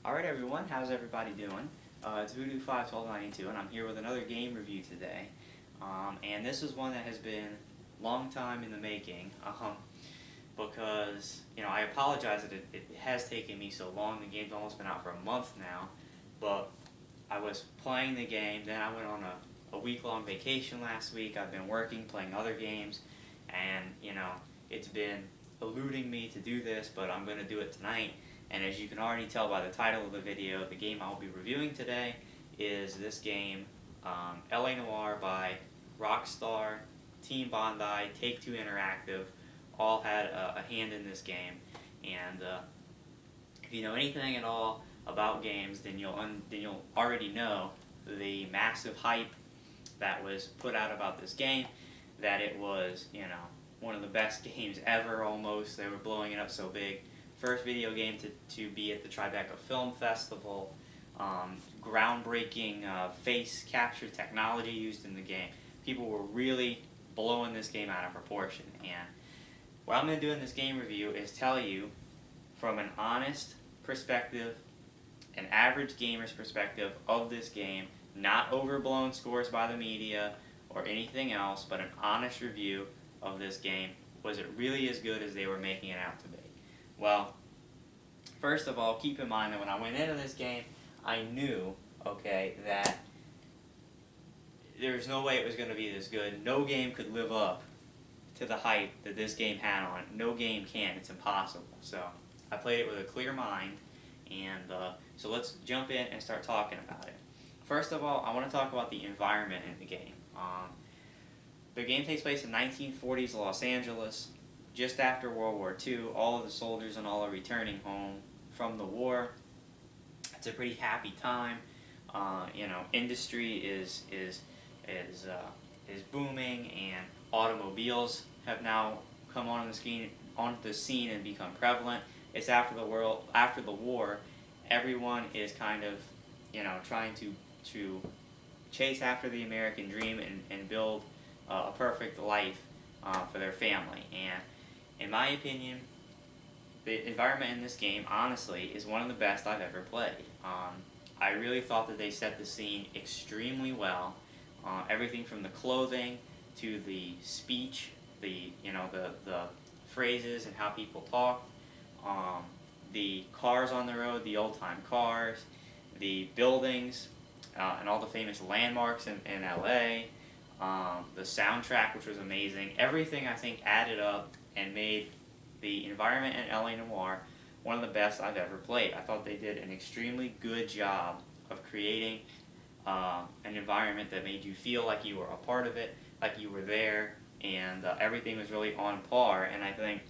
Alright everyone, how's everybody doing? It's Voodoo 51292 and I'm here with another game review today. And this is one that has been a long time in the making because, I apologize that it has taken me so long. The game's almost been out for a month now, but I was playing the game, then I went on a week-long vacation last week. I've been working, playing other games, and, it's been eluding me to do this, but I'm going to do it tonight. And as you can already tell by the title of the video, the game I'll be reviewing today is this game, LA Noire by Rockstar, Team Bondi, Take-Two Interactive, all had a hand in this game. And if you know anything at all about games, then you'll already know the massive hype that was put out about this game, that it was, one of the best games ever almost. They were blowing it up so big. First video game to be at the Tribeca Film Festival, groundbreaking face capture technology used in the game. People were really blowing this game out of proportion, and what I'm going to do in this game review is tell you from an honest perspective, an average gamer's perspective of this game, not overblown scores by the media or anything else, but an honest review of this game. Was it really as good as they were making it out to be? Well, first of all, keep in mind that when I went into this game, I knew, that there was no way it was going to be this good. No game could live up to the hype that this game had on it. No game can. It's impossible. So I played it with a clear mind, and so let's jump in and start talking about it. First of all, I want to talk about the environment in the game. The game takes place in 1940s Los Angeles. Just after World War II, all of the soldiers and all are returning home from the war. It's a pretty happy time. Industry is booming, and automobiles have now come onto the scene and become prevalent. It's after the war. Everyone is kind of, trying to chase after the American dream and build a perfect life for their family. And in my opinion, the environment in this game, honestly, is one of the best I've ever played. I really thought that they set the scene extremely well. Everything from the clothing to the speech, the phrases and how people talk, the cars on the road, the old-time cars, the buildings, and all the famous landmarks in LA, the soundtrack, which was amazing. Everything, I think, added up and made the environment in LA Noire one of the best I've ever played. I thought they did an extremely good job of creating an environment that made you feel like you were a part of it, like you were there, and everything was really on par. And I think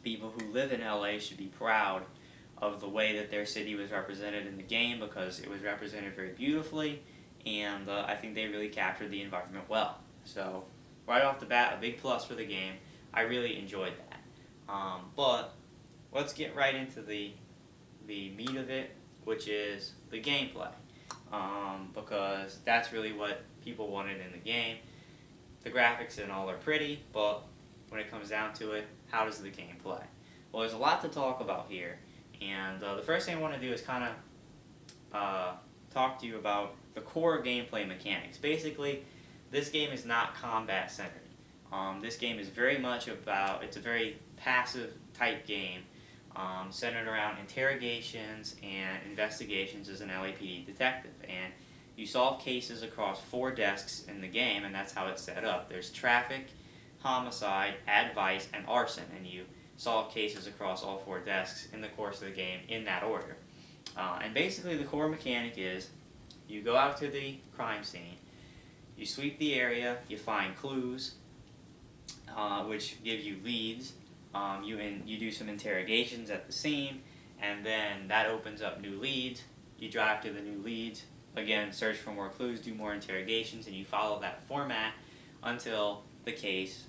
people who live in LA should be proud of the way that their city was represented in the game, because it was represented very beautifully, and I think they really captured the environment well. So right off the bat, a big plus for the game. I really enjoyed that. But let's get right into the meat of it, which is the gameplay, because that's really what people wanted in the game. The graphics and all are pretty, but when it comes down to it, how does the game play? Well, there's a lot to talk about here, and the first thing I want to do is kind of talk to you about the core gameplay mechanics. Basically, this game is not combat centered. This game is very much it's a very passive type game, centered around interrogations and investigations as an LAPD detective. And you solve cases across 4 desks in the game, and that's how it's set up. There's traffic, homicide, advice, and arson, and you solve cases across all 4 desks in the course of the game in that order. And basically the core mechanic is you go out to the crime scene, you sweep the area, you find clues, which give you leads. You do some interrogations at the scene, and then that opens up new leads. You drive to the new leads, again, search for more clues, do more interrogations, and you follow that format until the case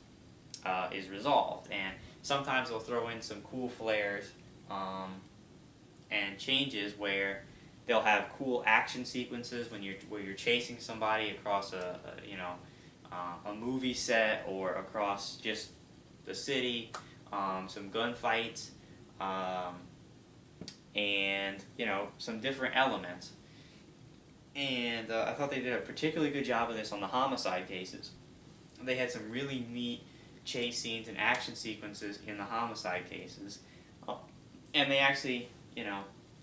is resolved. And sometimes they'll throw in some cool flares and changes where they'll have cool action sequences where you're chasing somebody across a movie set or across just the city, some gunfights, and some different elements. And I thought they did a particularly good job of this on the homicide cases. They had some really neat chase scenes and action sequences in the homicide cases, uh, and they actually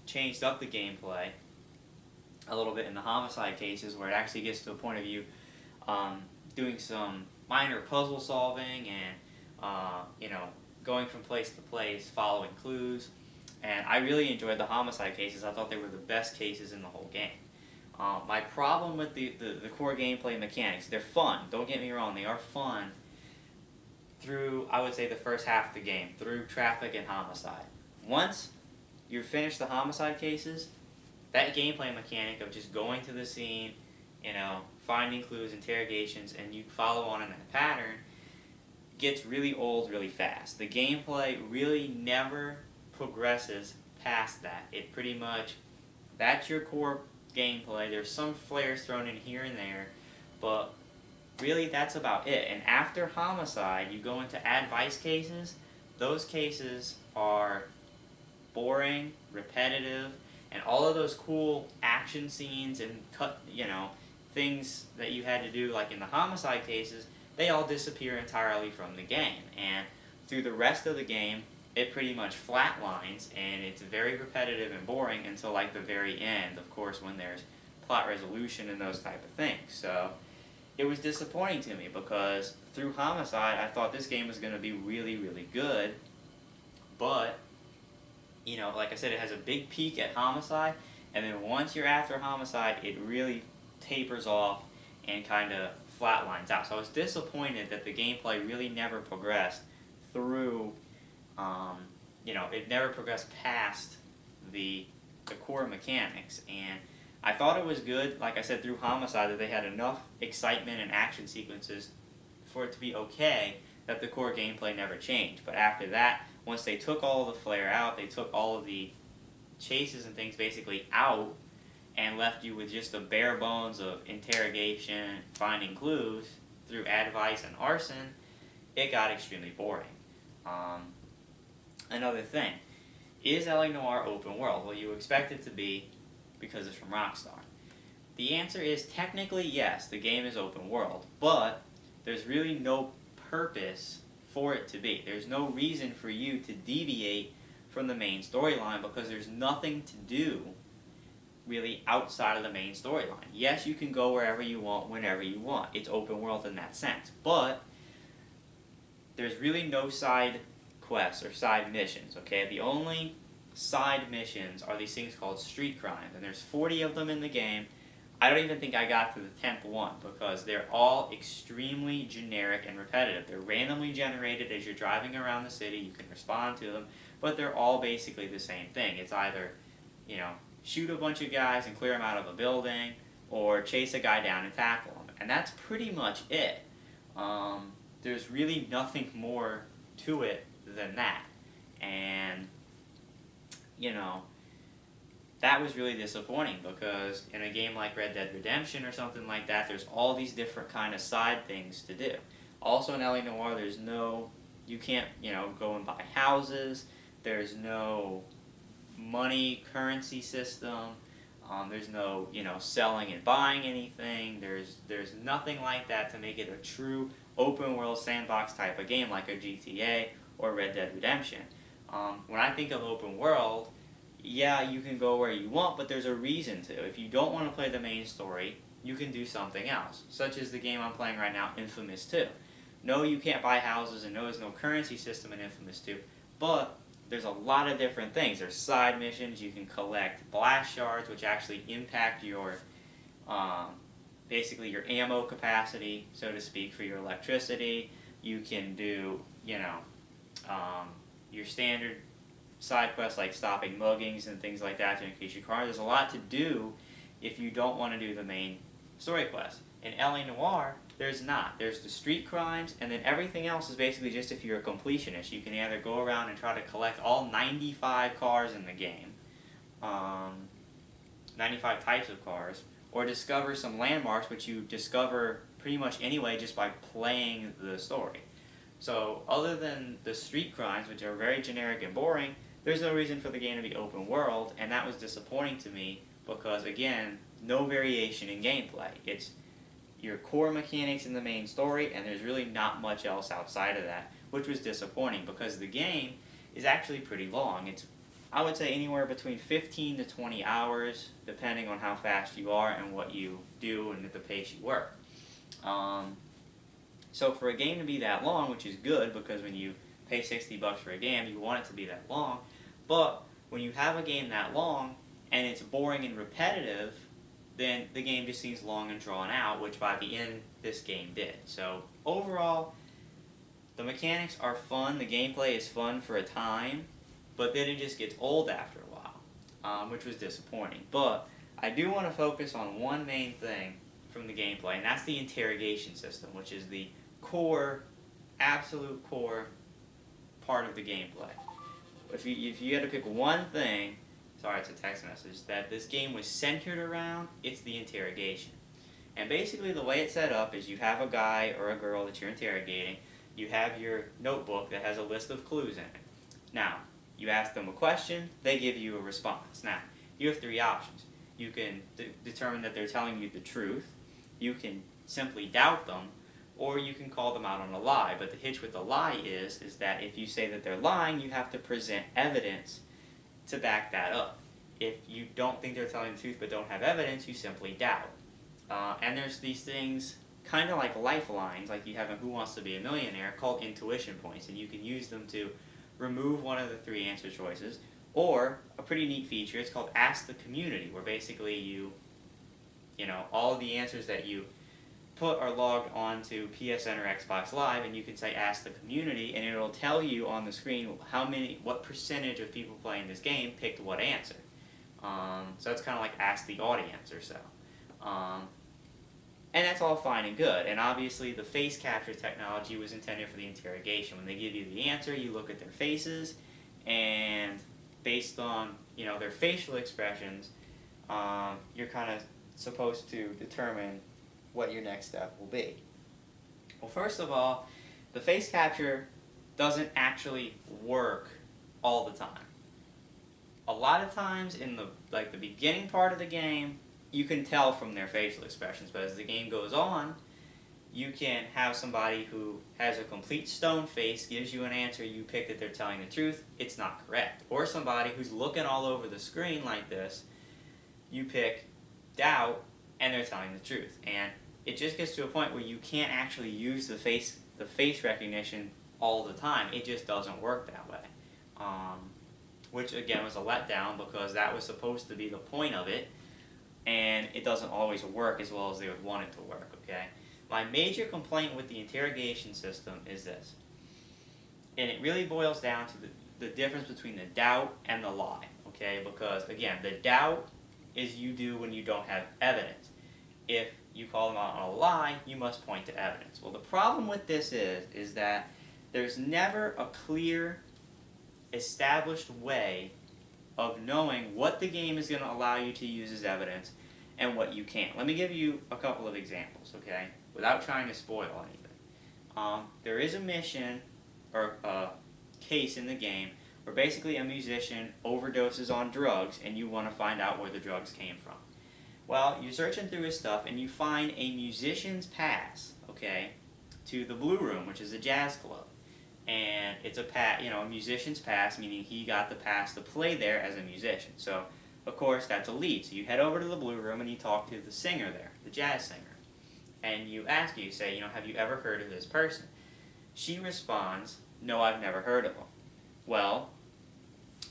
changed up the gameplay a little bit in the homicide cases, where it actually gets to a point of you doing some minor puzzle solving and going from place to place, following clues. And I really enjoyed the homicide cases. I thought they were the best cases in the whole game. My problem with the core gameplay mechanics, they're fun. Don't get me wrong, they are fun through, I would say, the first half of the game, through traffic and homicide. Once you finish the homicide cases, that gameplay mechanic of just going to the scene, finding clues, interrogations, and you follow on in that pattern, gets really old really fast. The gameplay really never progresses past that. It pretty much, that's your core gameplay. There's some flares thrown in here and there, but really that's about it. And after homicide, you go into advice cases. Those cases are boring, repetitive, and all of those cool action scenes and things that you had to do, like in the homicide cases, they all disappear entirely from the game. And through the rest of the game, it pretty much flatlines, and it's very repetitive and boring until like the very end, of course, when there's plot resolution and those type of things. So it was disappointing to me, because through homicide, I thought this game was going to be really, really good, but like I said, it has a big peak at homicide, and then once you're after homicide, it really tapers off and kind of flatlines out. So I was disappointed that the gameplay really never progressed through, it never progressed past the core mechanics. And I thought it was good, like I said, through homicide, that they had enough excitement and action sequences for it to be okay, that the core gameplay never changed. But after that, once they took all the flair out, they took all of the chases and things basically out, and left you with just the bare bones of interrogation, finding clues through advice and arson, it got extremely boring. Another thing, is LA Noire open world? Well, you expect it to be, because it's from Rockstar. The answer is technically yes, the game is open world, but there's really no purpose for it to be. There's no reason for you to deviate from the main storyline, because there's nothing to do really outside of the main storyline. Yes, you can go wherever you want, whenever you want. It's open world in that sense, but there's really no side quests or side missions, okay? The only side missions are these things called street crimes, and there's 40 of them in the game. I don't even think I got to the 10th one, because they're all extremely generic and repetitive. They're randomly generated as you're driving around the city. You can respond to them, but they're all basically the same thing. It's either, shoot a bunch of guys and clear them out of a building, or chase a guy down and tackle him. And that's pretty much it. There's really nothing more to it than that. And, that was really disappointing, because in a game like Red Dead Redemption or something like that, there's all these different kind of side things to do. Also in LA Noire, you can't, go and buy houses. There's no money currency system. There's no, selling and buying anything. There's nothing like that to make it a true open world sandbox type of game like a GTA or Red Dead Redemption. When I think of open world, yeah, you can go where you want, but there's a reason to. If you don't want to play the main story, you can do something else, such as the game I'm playing right now, Infamous 2. No, you can't buy houses, and no, there's no currency system in Infamous 2, but there's a lot of different things. There's side missions. You can collect blast shards, which actually impact your, basically your ammo capacity, so to speak, for your electricity. You can do, your standard side quests like stopping muggings and things like that to increase your car. There's a lot to do if you don't want to do the main story quest. In LA Noire, there's not. There's the street crimes, and then everything else is basically just if you're a completionist. You can either go around and try to collect all 95 cars in the game, 95 types of cars, or discover some landmarks, which you discover pretty much anyway just by playing the story. So other than the street crimes, which are very generic and boring, there's no reason for the game to be open world, and that was disappointing to me because, again, no variation in gameplay. It's your core mechanics in the main story, and there's really not much else outside of that, which was disappointing because the game is actually pretty long. It's, I would say, anywhere between 15 to 20 hours, depending on how fast you are and what you do and at the pace you work. So for a game to be that long, which is good because when you pay $60 for a game, you want it to be that long, but when you have a game that long and it's boring and repetitive, then the game just seems long and drawn out, which by the end this game did. So overall, the mechanics are fun, the gameplay is fun for a time, but then it just gets old after a while, which was disappointing. But I do want to focus on one main thing from the gameplay, and that's the interrogation system, which is the core, absolute core part of the gameplay. If you had to pick one thing, sorry, it's a text message, that this game was centered around, it's the interrogation. And basically the way it's set up is you have a guy or a girl that you're interrogating, you have your notebook that has a list of clues in it. Now, you ask them a question, they give you a response. Now, you have three options. You can determine that they're telling you the truth, you can simply doubt them, or you can call them out on a lie. But the hitch with the lie is that if you say that they're lying, you have to present evidence to back that up. If you don't think they're telling the truth but don't have evidence, you simply doubt. And there's these things, kind of like lifelines, like you have in Who Wants to Be a Millionaire, called intuition points, and you can use them to remove one of the three answer choices. Or, a pretty neat feature, it's called Ask the Community, where basically you know, all the answers that you put are logged onto PSN or Xbox Live, and you can say Ask the Community, and it'll tell you on the screen what percentage of people playing this game picked what answer. So it's kind of like Ask the Audience or so. And that's all fine and good, and obviously the face capture technology was intended for the interrogation. When they give you the answer, you look at their faces, and based on, you know, their facial expressions, you're kind of supposed to determine what your next step will be. Well, first of all, the face capture doesn't actually work all the time. A lot of times in the beginning part of the game, you can tell from their facial expressions, but as the game goes on, you can have somebody who has a complete stone face, gives you an answer, you pick that they're telling the truth, it's not correct. Or somebody who's looking all over the screen like this, you pick doubt, and they're telling the truth. And it just gets to a point where you can't actually use the face recognition all the time. It just doesn't work that way. Which again was a letdown because that was supposed to be the point of it, and it doesn't always work as well as they would want it to work, okay? My major complaint with the interrogation system is this, and it really boils down to the difference between the doubt and the lie, okay? Because again, the doubt is you do when you don't have evidence. If you call them out on a lie, you must point to evidence. Well, the problem with this is that there's never a clear, established way of knowing what the game is going to allow you to use as evidence and what you can't. Let me give you a couple of examples, okay, without trying to spoil anything. There is a mission or a case in the game where basically a musician overdoses on drugs and you want to find out where the drugs came from. Well, you're searching through his stuff and you find a musician's pass, okay, to the Blue Room, which is a jazz club. And it's a musician's pass, meaning he got the pass to play there as a musician. So, of course, that's a lead. So you head over to the Blue Room and you talk to the singer there, the jazz singer. And you say, have you ever heard of this person? She responds, no, I've never heard of him. Well,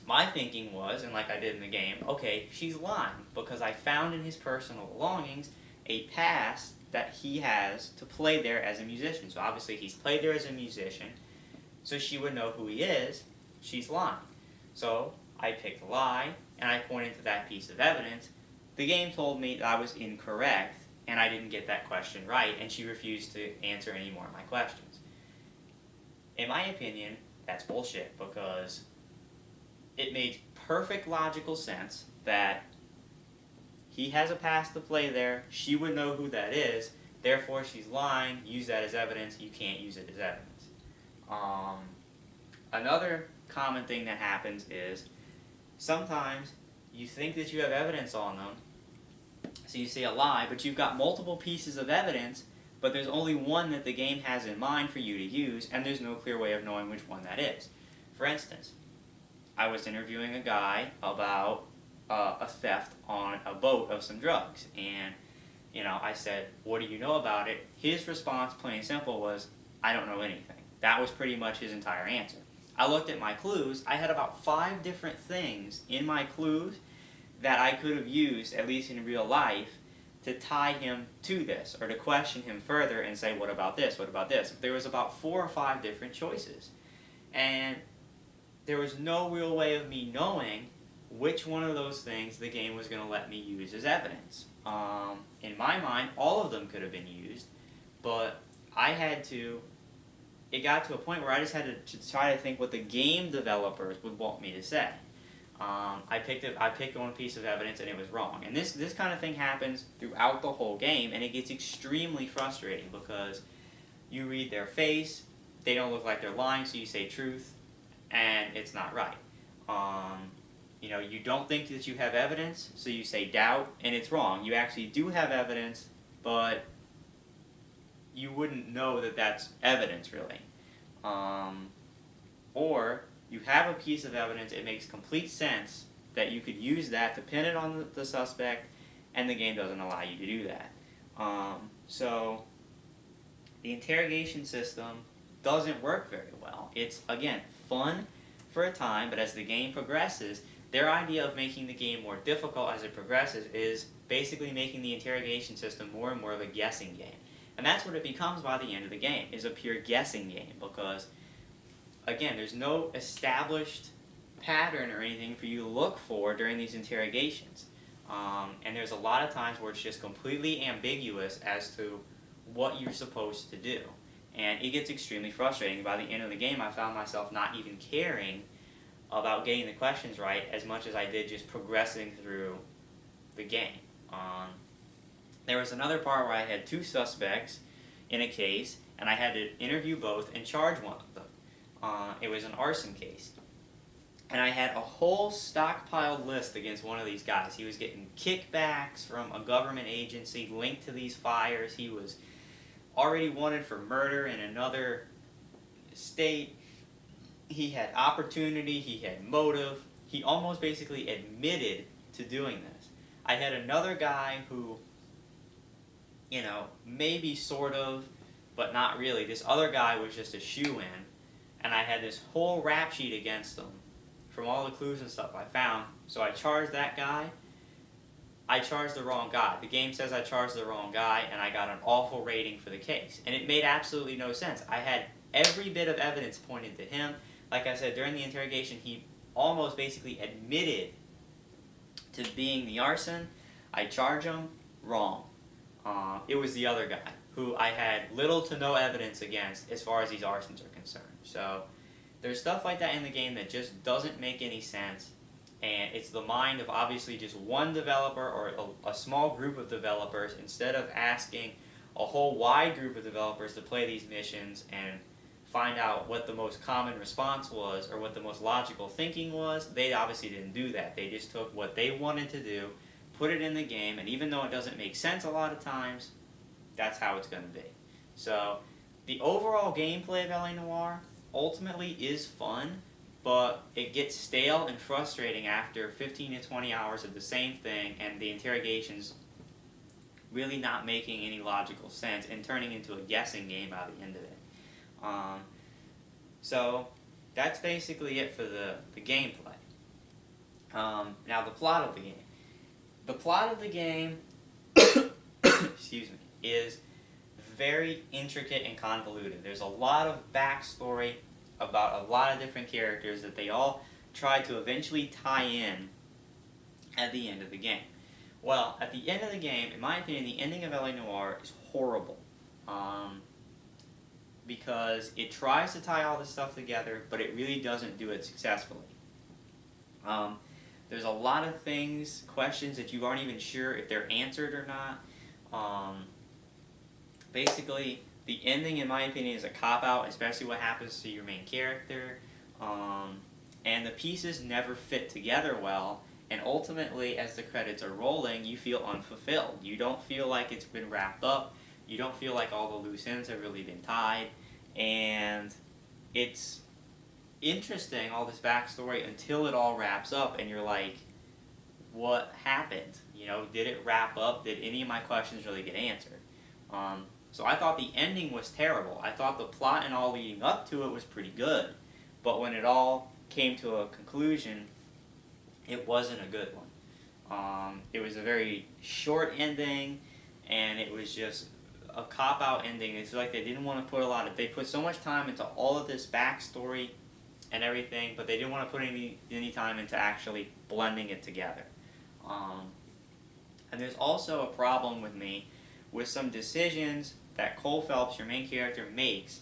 my thinking was, and like I did in the game, okay, she's lying because I found in his personal belongings a pass that he has to play there as a musician. So obviously he's played there as a musician, so she would know who he is. She's lying. So I picked a lie, and I pointed to that piece of evidence. The game told me that I was incorrect, and I didn't get that question right, and she refused to answer any more of my questions. In my opinion, that's bullshit, because it made perfect logical sense that he has a pass to play there, she would know who that is, therefore she's lying, use that as evidence, you can't use it as evidence. Another common thing that happens is sometimes you think that you have evidence on them, so you say a lie, but you've got multiple pieces of evidence, but there's only one that the game has in mind for you to use, and there's no clear way of knowing which one that is. For instance, I was interviewing a guy about a theft on a boat of some drugs, and I said, "What do you know about it?" His response, plain and simple, was, "I don't know anything." That was pretty much his entire answer. I looked at my clues. I had about 5 different things in my clues that I could have used, at least in real life, to tie him to this, or to question him further and say, what about this, what about this? There was about 4 or 5 different choices. And there was no real way of me knowing which one of those things the game was going to let me use as evidence. In my mind, all of them could have been used, but it got to a point where I just had to try to think what the game developers would want me to say. I picked one piece of evidence and it was wrong. And this kind of thing happens throughout the whole game, and it gets extremely frustrating because you read their face, they don't look like they're lying, so you say truth, and it's not right. You don't think that you have evidence, so you say doubt, and it's wrong. You actually do have evidence, but you wouldn't know that that's evidence, really. Or you have a piece of evidence, it makes complete sense that you could use that to pin it on the suspect, and the game doesn't allow you to do that. So the interrogation system doesn't work very well. It's, again, fun for a time, but as the game progresses, their idea of making the game more difficult as it progresses is basically making the interrogation system more and more of a guessing game. And that's what it becomes by the end of the game, is a pure guessing game, because again, there's no established pattern or anything for you to look for during these interrogations. And there's a lot of times where it's just completely ambiguous as to what you're supposed to do. And it gets extremely frustrating. By the end of the game, I found myself not even caring about getting the questions right as much as I did just progressing through the game. There was another part where I had 2 suspects in a case, and I had to interview both and charge one of them. It was an arson case. And I had a whole stockpiled list against one of these guys. He was getting kickbacks from a government agency linked to these fires. He was already wanted for murder in another state. He had opportunity, he had motive. He almost basically admitted to doing this. I had another guy who, maybe sort of, but not really. This other guy was just a shoo-in. And I had this whole rap sheet against them from all the clues and stuff I found. So I charged that guy. I charged the wrong guy. The game says I charged the wrong guy, and I got an awful rating for the case. And it made absolutely no sense. I had every bit of evidence pointed to him. Like I said, during the interrogation, he almost basically admitted to being the arson. I charge him, wrong. It was the other guy, who I had little to no evidence against as far as these arsons are concerned. So there's stuff like that in the game that just doesn't make any sense, and it's the mind of obviously just one developer or a small group of developers, instead of asking a whole wide group of developers to play these missions and find out what the most common response was or what the most logical thinking was. They obviously didn't do that. They just took what they wanted to do, put it in the game, and even though it doesn't make sense a lot of times, that's how it's going to be. So the overall gameplay of LA Noire ultimately is fun, but it gets stale and frustrating after 15 to 20 hours of the same thing, and the interrogations really not making any logical sense and turning into a guessing game by the end of it. So that's basically it for the gameplay. Now the plot of the game. The plot of the game excuse me, is very intricate and convoluted. There's a lot of backstory about a lot of different characters that they all try to eventually tie in at the end of the game. Well, at the end of the game, in my opinion, the ending of LA Noire is horrible. Because it tries to tie all this stuff together, but it really doesn't do it successfully. There's a lot of things, questions that you aren't even sure if they're answered or not. Basically, the ending, in my opinion, is a cop-out, especially what happens to your main character. and the pieces never fit together well, and ultimately, as the credits are rolling, you feel unfulfilled. You don't feel like it's been wrapped up, you don't feel like all the loose ends have really been tied, and it's interesting, all this backstory, until it all wraps up, and you're like, what happened? You know, did it wrap up? Did any of my questions really get answered? So I thought the ending was terrible. I thought the plot and all leading up to it was pretty good. But when it all came to a conclusion, it wasn't a good one. It was a very short ending, and it was just a cop-out ending. It's like they didn't want to put they put so much time into all of this backstory and everything, but they didn't want to put any time into actually blending it together. And there's also a problem with me with some decisions that Cole Phelps, your main character, makes,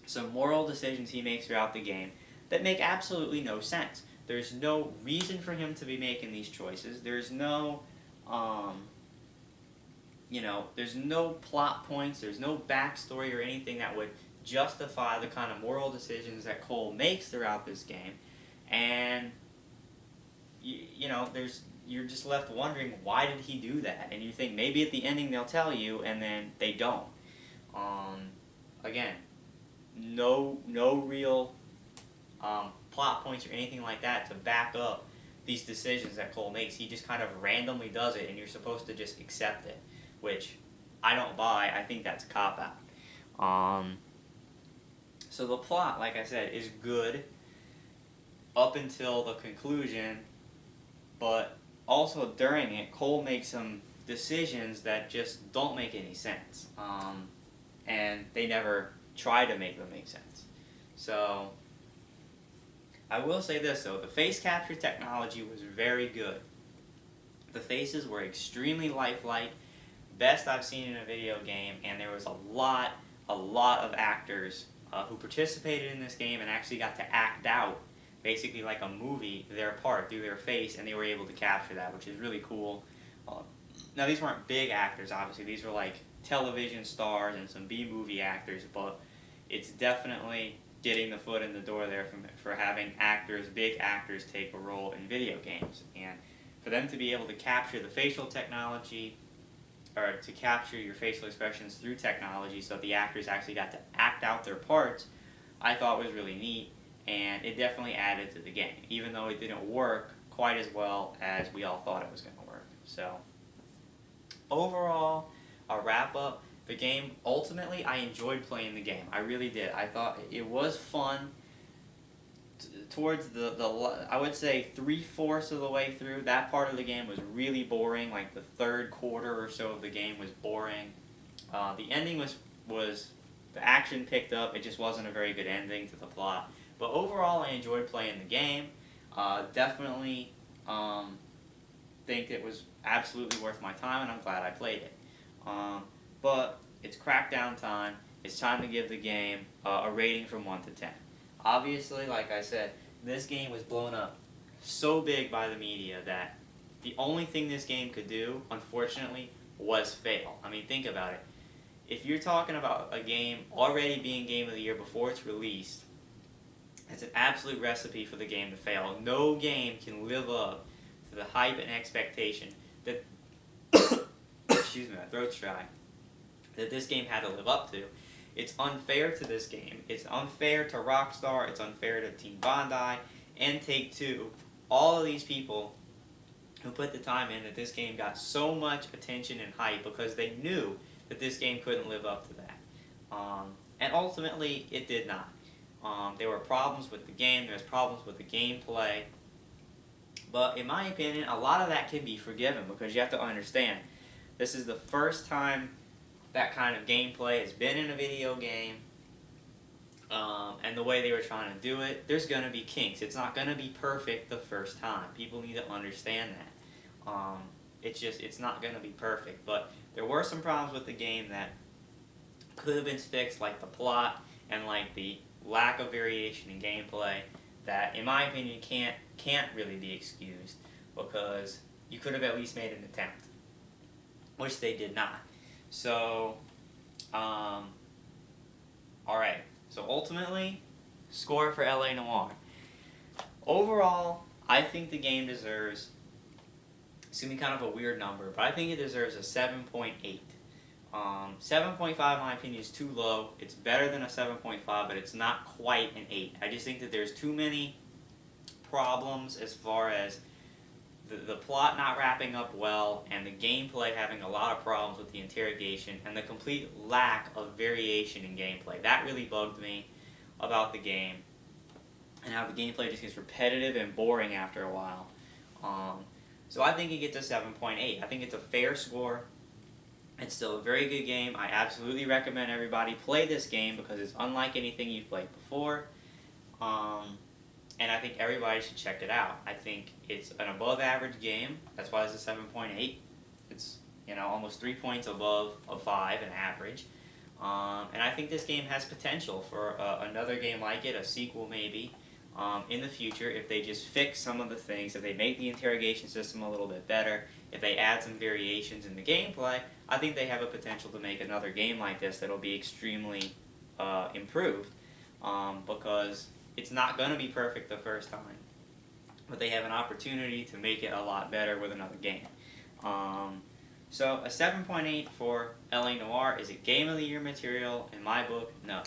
some moral decisions he makes throughout the game that make absolutely no sense. There's no reason for him to be making these choices. There's no, there's no plot points, there's no backstory or anything that would justify the kind of moral decisions that Cole makes throughout this game. And, you're just left wondering, why did he do that? And you think maybe at the ending they'll tell you, and then they don't. Again, no real plot points or anything like that to back up these decisions that Cole makes. He just kind of randomly does it, and you're supposed to just accept it, which I don't buy. I think that's a cop-out. So the plot, like I said, is good up until the conclusion, but also during it, Cole makes some decisions that just don't make any sense. And they never try to make them make sense. So I will say this though, the face capture technology was very good. The faces were extremely lifelike, best I've seen in a video game, and there was a lot of actors who participated in this game and actually got to act out, basically like a movie, their part through their face, and they were able to capture that, which is really cool. Now these weren't big actors, obviously, these were like television stars and some B-movie actors, but it's definitely getting the foot in the door there for having big actors take a role in video games. And for them to be able to capture the facial technology, or to capture your facial expressions through technology so that the actors actually got to act out their parts, I thought was really neat, and it definitely added to the game, even though it didn't work quite as well as we all thought it was going to work. So overall, a wrap up, the game, ultimately I enjoyed playing the game. I really did. I thought it was fun. Towards I would say 3/4 of the way through, that part of the game was really boring. Like the third quarter or so of the game was boring. The ending was the action picked up. It just wasn't a very good ending to the plot. But overall, I enjoyed playing the game. Definitely think it was absolutely worth my time, and I'm glad I played it. But it's crackdown time. It's time to give the game a rating from 1 to 10. Obviously, like I said, this game was blown up so big by the media that the only thing this game could do, unfortunately, was fail. I mean, think about it. If you're talking about a game already being Game of the Year before it's released, it's an absolute recipe for the game to fail. No game can live up to the hype and expectation that excuse me, my throat's dry, that this game had to live up to. It's unfair to this game. It's unfair to Rockstar. It's unfair to Team Bondi and Take-Two. All of these people who put the time in, that this game got so much attention and hype because they knew that this game couldn't live up to that. And ultimately, it did not. There were problems with the game. There's problems with the gameplay. But in my opinion, a lot of that can be forgiven because you have to understand, this is the first time that kind of gameplay has been in a video game, and the way they were trying to do it, there's going to be kinks. It's not going to be perfect the first time. People need to understand that. It's not going to be perfect, but there were some problems with the game that could have been fixed, like the plot and like the lack of variation in gameplay, that in my opinion can't really be excused, because you could have at least made an attempt, which they did not. So, alright, so ultimately, score for LA Noire. Overall, I think the game deserves, it's going to be kind of a weird number, but I think it deserves a 7.8. 7.5 in my opinion is too low. It's better than a 7.5, but it's not quite an 8. I just think that there's too many problems as far as the plot not wrapping up well, and the gameplay having a lot of problems with the interrogation, and the complete lack of variation in gameplay. That really bugged me about the game, and how the gameplay just gets repetitive and boring after a while. So I think it gets a 7.8. I think it's a fair score. It's still a very good game. I absolutely recommend everybody play this game because it's unlike anything you've played before. And I think everybody should check it out. I think it's an above average game. That's why it's a 7.8. It's, almost 3 points above a 5 in average. And I think this game has potential for another game like it, a sequel maybe, in the future if they just fix some of the things, if they make the interrogation system a little bit better, if they add some variations in the gameplay. I think they have a potential to make another game like this that'll be extremely improved, because it's not going to be perfect the first time, but they have an opportunity to make it a lot better with another game. So a 7.8 for LA Noire. Is it Game of the Year material? In my book, no.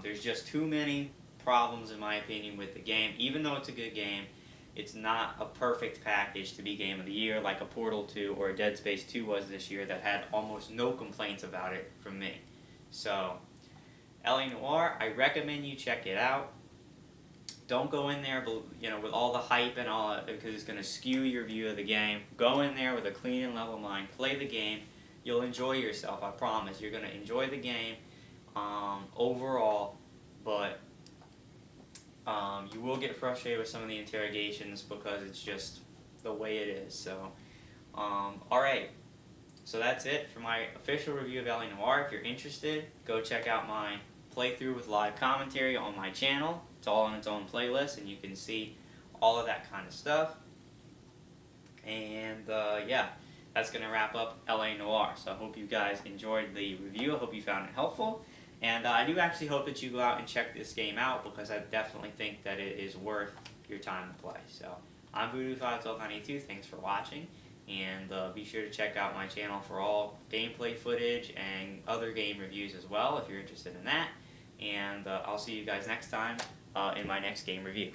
There's just too many problems in my opinion with the game. Even though it's a good game, it's not a perfect package to be Game of the Year like a Portal 2 or a Dead Space 2 was this year that had almost no complaints about it from me. So, LA Noire, I recommend you check it out. Don't go in there, with all the hype and all that, because it's going to skew your view of the game. Go in there with a clean and level mind. Play the game. You'll enjoy yourself, I promise. You're going to enjoy the game overall, but you will get frustrated with some of the interrogations because it's just the way it is. So, alright. So that's it for my official review of LA Noire. If you're interested, go check out my playthrough with live commentary on my channel. It's all on its own playlist, and you can see all of that kind of stuff. And yeah, that's going to wrap up LA Noire. So I hope you guys enjoyed the review. I hope you found it helpful. And I do actually hope that you go out and check this game out, because I definitely think that it is worth your time to play. So I'm Voodoo51292. Thanks for watching. And be sure to check out my channel for all gameplay footage and other game reviews as well if you're interested in that. And I'll see you guys next time in my next game review.